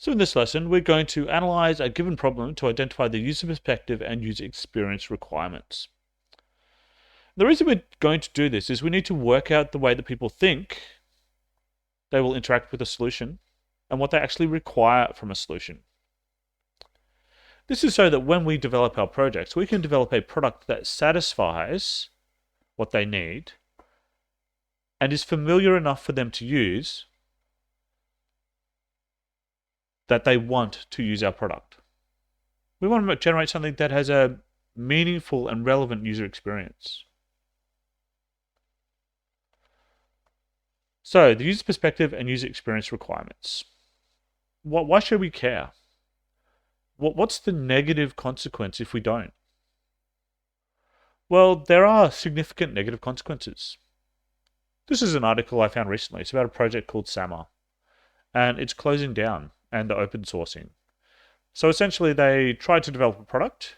So in this lesson, we're going to analyze a given problem to identify the user perspective and user experience requirements. The reason we're going to do this is we need to work out the way that people think they will interact with a solution and what they actually require from a solution. This is so that when we develop our projects, we can develop a product that satisfies what they need and is familiar enough for them to use that they want to use our product. We want to generate something that has a meaningful and relevant user experience. So, the user perspective and user experience requirements. Why should we care? What's the negative consequence if we don't? Well, there are significant negative consequences. This is an article I found recently. It's about a project called SAMA, and it's closing down and the open sourcing. So essentially, they tried to develop a product.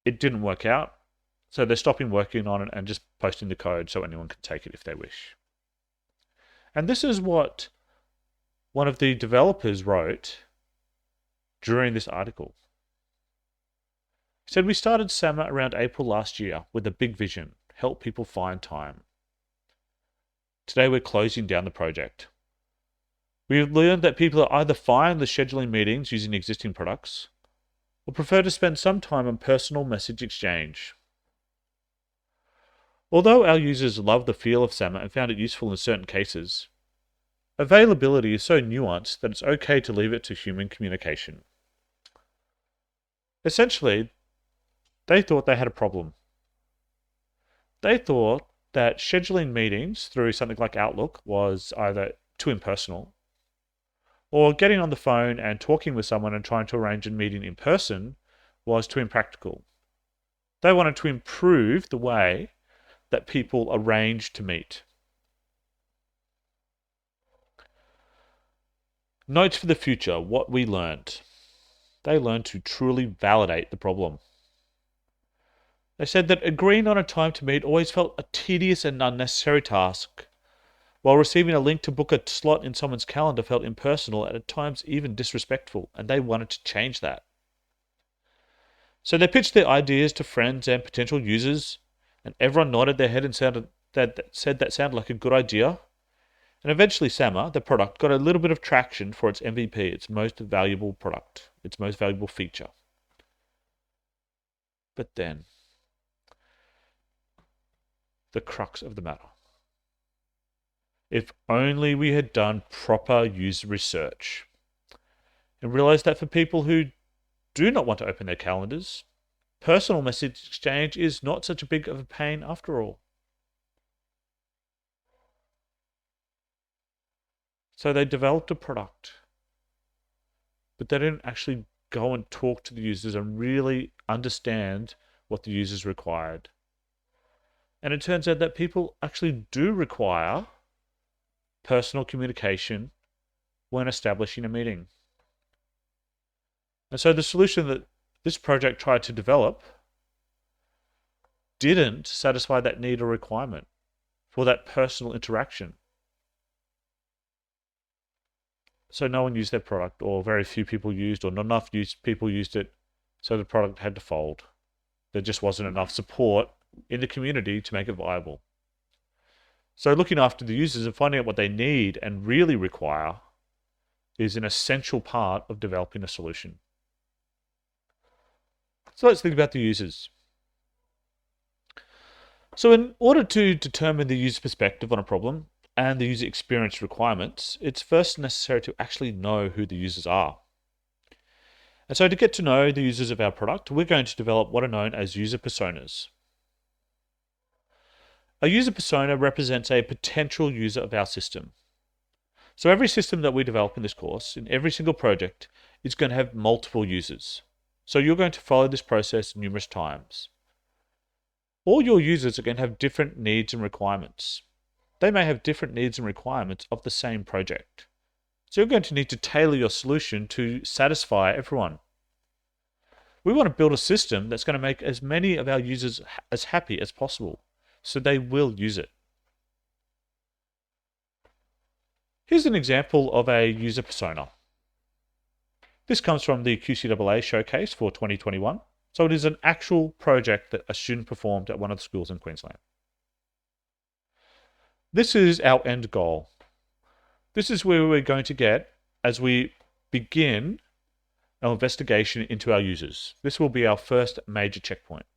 It didn't work out. So they're stopping working on it and just posting the code so anyone can take it if they wish. And this is what one of the developers wrote during this article. He said, "We started SAMA around April last year with a big vision, help people find time. Today we're closing down the project. We've learned that people are either fine with scheduling meetings using existing products or prefer to spend some time on personal message exchange. Although our users love the feel of SAMA and found it useful in certain cases, availability is so nuanced that it's okay to leave it to human communication." Essentially, they thought they had a problem. They thought that scheduling meetings through something like Outlook was either too impersonal, or getting on the phone and talking with someone and trying to arrange a meeting in person was too impractical. They wanted to improve the way that people arrange to meet. Notes for the future, what we learned. They learned to truly validate the problem. They said that agreeing on a time to meet always felt a tedious and unnecessary task, while receiving a link to book a slot in someone's calendar felt impersonal and at times even disrespectful, and they wanted to change that. So they pitched their ideas to friends and potential users, and everyone nodded their head and said that sounded like a good idea. And eventually SAMA, the product, got a little bit of traction for its MVP, its most valuable product, its most valuable feature. But then, the crux of the matter. If only we had done proper user research and realized that for people who do not want to open their calendars, personal message exchange is not such a big of a pain after all. So they developed a product, but they didn't actually go and talk to the users and really understand what the users required. And it turns out that people actually do require personal communication when establishing a meeting. And so the solution that this project tried to develop didn't satisfy that need or requirement for that personal interaction. So no one used their product, or very few people used, or not enough people used it, so the product had to fold. There just wasn't enough support in the community to make it viable. So looking after the users and finding out what they need and really require is an essential part of developing a solution. So let's think about the users. So in order to determine the user perspective on a problem and the user experience requirements, it's first necessary to actually know who the users are. And so to get to know the users of our product, we're going to develop what are known as user personas. A user persona represents a potential user of our system. So every system that we develop in this course, in every single project, is going to have multiple users. So you're going to follow this process numerous times. All your users are going to have different needs and requirements. They may have different needs and requirements of the same project. So you're going to need to tailor your solution to satisfy everyone. We want to build a system that's going to make as many of our users as happy as possible, so they will use it. Here's an example of a user persona. This comes from the QCAA showcase for 2021. So it is an actual project that a student performed at one of the schools in Queensland. This is our end goal. This is where we're going to get as we begin our investigation into our users. This will be our first major checkpoint.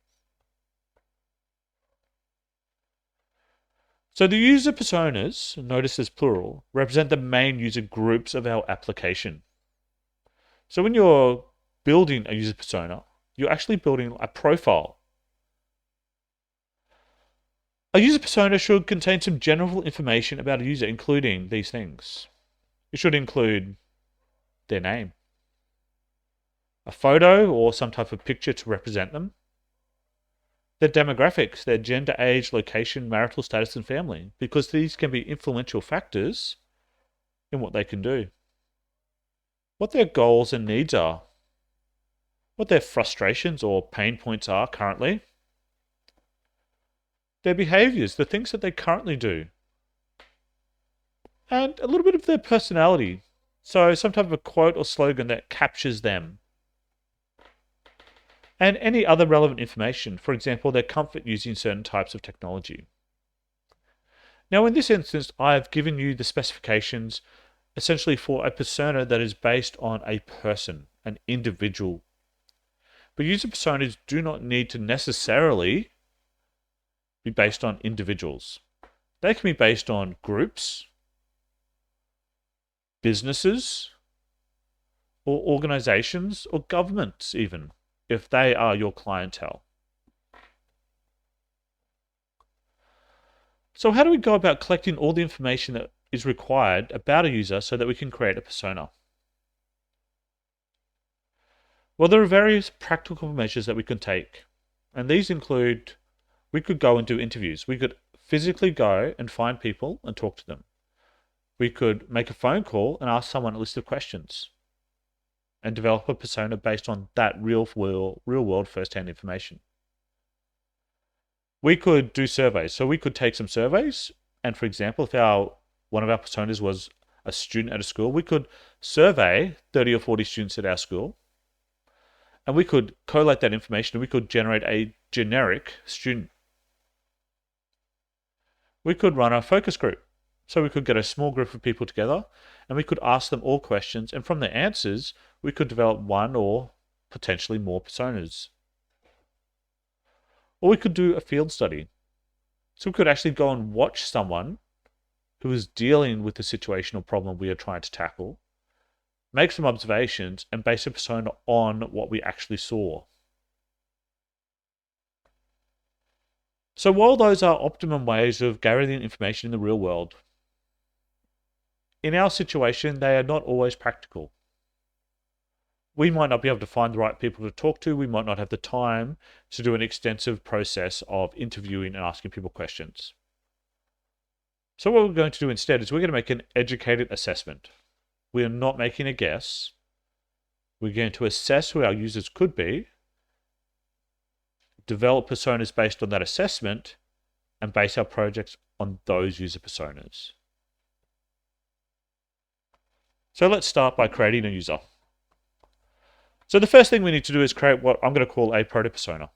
So the user personas, notice as plural, represent the main user groups of our application. So when you're building a user persona, you're actually building a profile. A user persona should contain some general information about a user, including these things. It should include their name, a photo or some type of picture to represent them, their demographics, their gender, age, location, marital status, and family, because these can be influential factors in what they can do. What their goals and needs are, what their frustrations or pain points are currently, their behaviors, the things that they currently do, and a little bit of their personality. So some type of a quote or slogan that captures them. And any other relevant information, for example, their comfort using certain types of technology. Now, in this instance, I have given you the specifications essentially for a persona that is based on a person, an individual. But user personas do not need to necessarily be based on individuals. They can be based on groups, businesses, or organizations, or governments even, if they are your clientele. So how do we go about collecting all the information that is required about a user so that we can create a persona? Well, there are various practical measures that we can take. And these include, we could go and do interviews. We could physically go and find people and talk to them. We could make a phone call and ask someone a list of questions and develop a persona based on that real world first-hand information. We could do surveys. So we could take some surveys, and for example, if one of our personas was a student at a school, we could survey 30 or 40 students at our school, and we could collate that information and we could generate a generic student. We could run a focus group. So we could get a small group of people together and we could ask them all questions, and from their answers, we could develop one or potentially more personas. Or we could do a field study. So we could actually go and watch someone who is dealing with the situation or problem we are trying to tackle, make some observations, and base a persona on what we actually saw. So while those are optimum ways of gathering information in the real world, in our situation, they are not always practical. We might not be able to find the right people to talk to. We might not have the time to do an extensive process of interviewing and asking people questions. So what we're going to do instead is we're going to make an educated assessment. We are not making a guess. We're going to assess who our users could be, develop personas based on that assessment, and base our projects on those user personas. So let's start by creating a user. So the first thing we need to do is create what I'm going to call a proto-persona.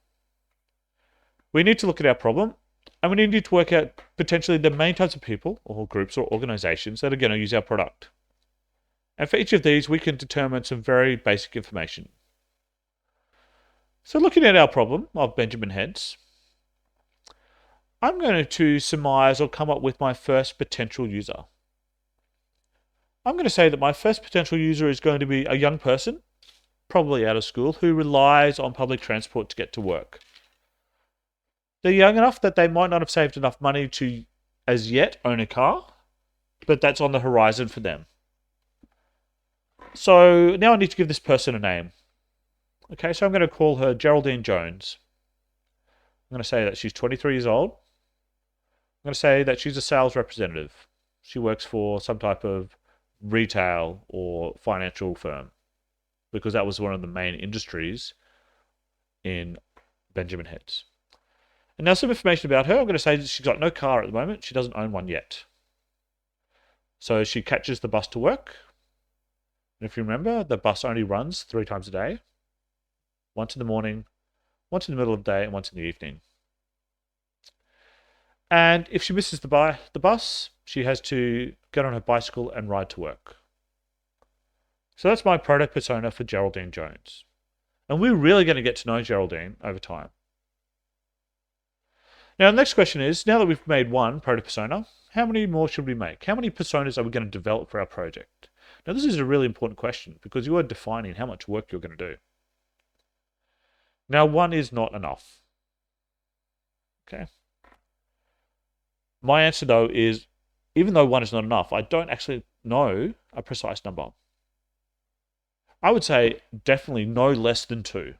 We need to look at our problem, and we need to work out potentially the main types of people or groups or organizations that are going to use our product. And for each of these, we can determine some very basic information. So looking at our problem of Benjamin Heads, I'm going to surmise or come up with my first potential user. I'm going to say that my first potential user is going to be a young person, probably out of school, who relies on public transport to get to work. They're young enough that they might not have saved enough money to, as yet, own a car, but that's on the horizon for them. So now I need to give this person a name. Okay, so I'm going to call her Geraldine Jones. I'm going to say that she's 23 years old. I'm going to say that she's a sales representative. She works for some type of retail or financial firm, because that was one of the main industries in Benjamin Heads. And now some information about her. I'm going to say that she's got no car at the moment. She doesn't own one yet. So she catches the bus to work. And if you remember, the bus only runs 3 times a day. Once in the morning, once in the middle of the day, and once in the evening. And if she misses the bus, she has to get on her bicycle and ride to work. So that's my proto persona for Geraldine Jones. And we're really going to get to know Geraldine over time. Now, the next question is, now that we've made one proto persona, how many more should we make? How many personas are we going to develop for our project? Now, this is a really important question because you are defining how much work you're going to do. Now, one is not enough. Okay. My answer, though, is even though one is not enough, I don't actually know a precise number. I would say definitely no less than 2.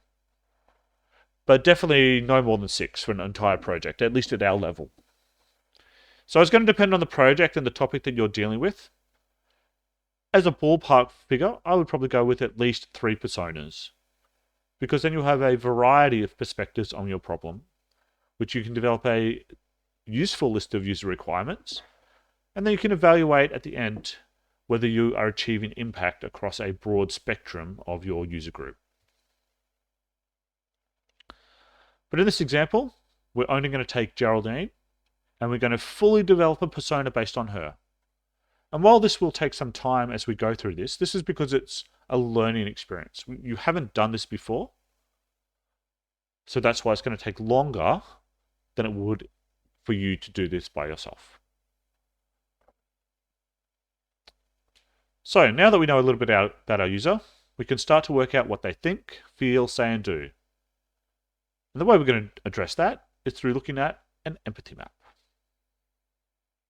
But definitely no more than 6 for an entire project, at least at our level. So it's going to depend on the project and the topic that you're dealing with. As a ballpark figure, I would probably go with at least 3 personas, because then you'll have a variety of perspectives on your problem, which you can develop a useful list of user requirements, and then you can evaluate at the end whether you are achieving impact across a broad spectrum of your user group. But in this example, we're only going to take Geraldine, and we're going to fully develop a persona based on her. And while this will take some time as we go through this is because it's a learning experience. You haven't done this before, so that's why it's going to take longer than it would for you to do this by yourself. So now that we know a little bit about our user, we can start to work out what they think, feel, say, and do. And the way we're going to address that is through looking at an empathy map.